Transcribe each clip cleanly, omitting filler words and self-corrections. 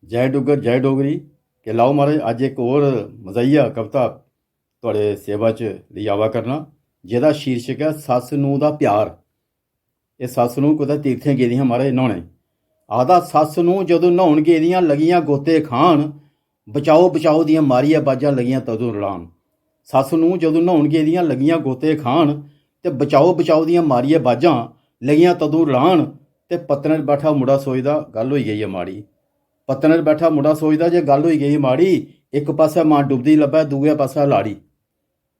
जय डुग्गर जय डोगरी के लाओ महाराज अज एक होर मजाइया कविता तुहाडे सेवा च लेई आवा करना जेह्दा शीर्षक है सस्स नूं दा प्यार। एह् सस्स नूं कुतै तीर्थें गेदियां महाराज न्हौने, आखदा सस्स नूं जदों न्हौन गेदियां लगियां गोते खान, बचाओ बचाओ दियां मारिया बाजां लगियां तदों रलान। सस्स नूं जदों न्हौन गेदियां लगियां गोते खान ते बचाओ बचाओ दियां मारिया बाजां लगियां तदों रलान। ते पत्तने बैठा मुड़ा सोचदा गल होई गई है माड़ी। पत्तने बैठा मुड़ा सोचदा जे गल होई गई माड़ी, एक पास्सै मां डुबदी लब्भै दूए पास्सै लाड़ी।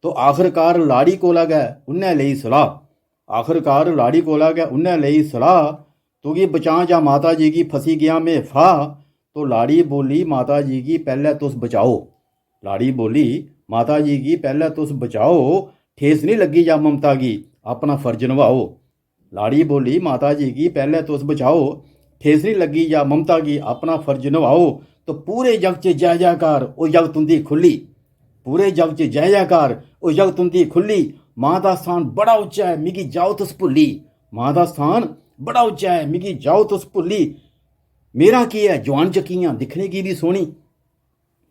तो आखिरकार लाड़ी कोला गै उन्नै लेई सलाह, आखिरकार लाड़ी कोला गै उन्नै लेई सलाह, तुगी बचां जां माता जी गी फसी गया में फाह्। तो लाड़ी बोली माता जी गी पैह्ले तुस बचाओ, लाड़ी बोली माता जी गी पैह्ले तुस बचाओ, ठेस नहीं लग्गी जा ममता गी अपना फर्ज नभाओ। लाड़ी बोली माता जी गी पैह्ले तुस बचाओ, ठेस नहीं लग्गी जा ममता गी अपना फर्ज नभाओ। तो पूरे जग च जय जयकार ओ जग तुंदी खुल्ली, पूरे जग च जय जयकार ओ जग तुंदी खुल्ली। मां दा स्थान बड़ा उच्चा है मिगी जाओ तुस भुल्ली, मां दा स्थान बड़ा उच्चा है मिगी जाओ तुस भुल्ली। मेरा की है जवान चक्कियां दिखने की भी सोहनी,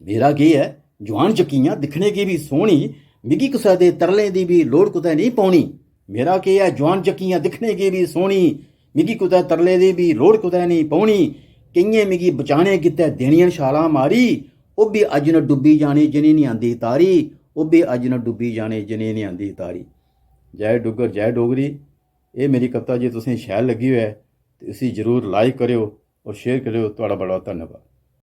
मेरा की है जवान चक्कियां दिखने की भी सोहनी, मिगी कुसै दे तरलें दी भी लोड़ कुतै नहीं पौनी। मेरा की है जवान चक्कियां दिखने की भी सोहनी, मिगी कुतै तरले दी भी लोड़ कुतै नहीं पौनी। केइयें मिगी बचाने गित्तै देनियां छालां मारी, ओह् बी अज्ज न डुब्बी जानी जिनें नहीं आंदी तारी, ओह् बी अज्ज न डुब्बी जाने जिनें नहीं आंदी तारी। जय डुग्गर जय डोगरी। एह् मेरी कविता जे तुसें शैल लग्गी होऐ ते इसी जरूर लाइक करेओ और शेयर करेओ। तुहाड़ा बड़ा धन्नवाद।